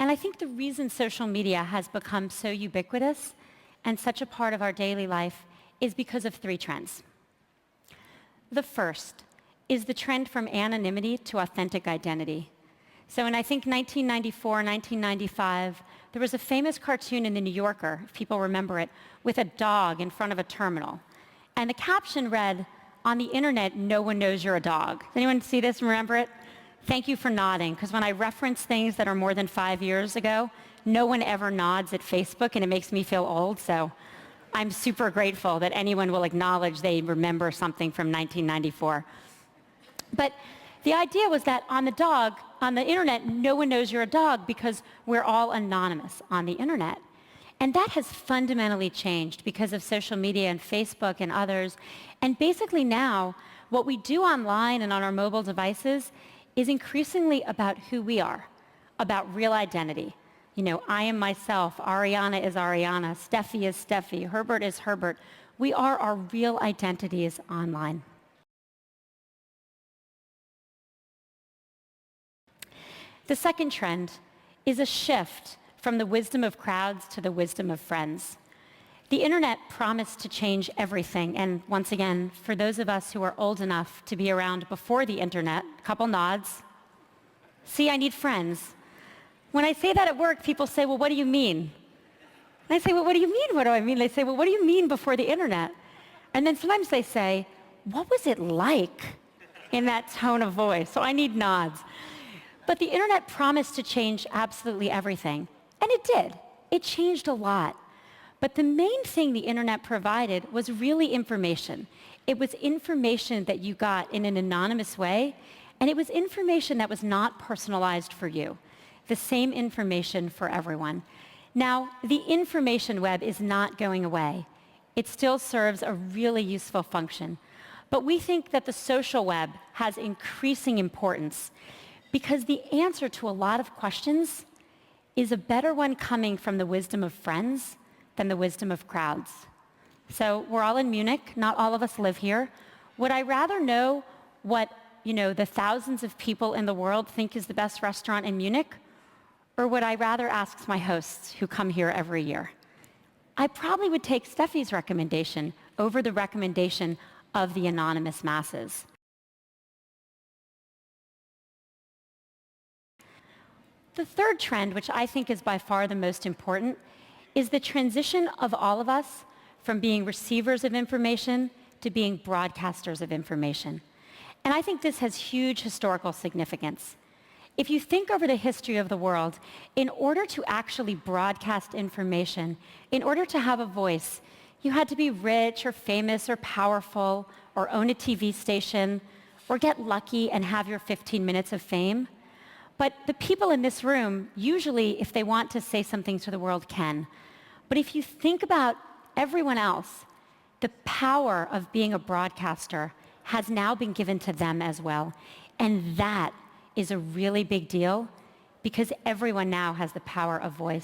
And I think the reason social media has become so ubiquitous and such a part of our daily life is because of three trends. The first is the trend from anonymity to authentic identity. So in, I think, 1994, 1995, there was a famous cartoon in The New Yorker, if people remember it, with a dog in front of a terminal. And the caption read, "On the internet, no one knows you're a dog." Does anyone see this and remember it? Thank you for nodding, because when I reference things that are more than 5 years ago, no one ever nods at Facebook, and it makes me feel old, so I'm super grateful that anyone will acknowledge they remember something from 1994. But the idea was that on the internet, no one knows you're a dog because we're all anonymous on the internet. And that has fundamentally changed because of social media and Facebook and others. And basically now, what we do online and on our mobile devices is increasingly about who we are, about real identity. You know, I am myself, Ariana is Ariana, Steffi is Steffi, Herbert is Herbert. We are our real identities online. The second trend is a shift from the wisdom of crowds to the wisdom of friends. The internet promised to change everything, and once again, for those of us who are old enough to be around before the internet, a couple nods. See, I need friends. When I say that at work, people say, well, what do you mean? And I say, well, what do you mean, what do I mean? They say, well, what do you mean before the internet? And then sometimes they say, what was it like in that tone of voice? So I need nods. But the internet promised to change absolutely everything. And it did. It changed a lot. But the main thing the internet provided was really information. It was information that you got in an anonymous way, and it was information that was not personalized for you. The same information for everyone. Now, the information web is not going away. It still serves a really useful function. But we think that the social web has increasing importance because the answer to a lot of questions is a better one coming from the wisdom of friends than the wisdom of crowds. So we're all in Munich. Not all of us live here. Would I rather know what, the thousands of people in the world think is the best restaurant in Munich? Or would I rather ask my hosts who come here every year? I probably would take Steffi's recommendation over the recommendation of the anonymous masses. The third trend, which I think is by far the most important, is the transition of all of us from being receivers of information to being broadcasters of information. And I think this has huge historical significance. If you think over the history of the world, in order to actually broadcast information, in order to have a voice, you had to be rich or famous or powerful or own a TV station or get lucky and have your 15 minutes of fame. But the people in this room, usually, if they want to say something to the world, can. But if you think about everyone else, the power of being a broadcaster has now been given to them as well. And that is a really big deal because everyone now has the power of voice.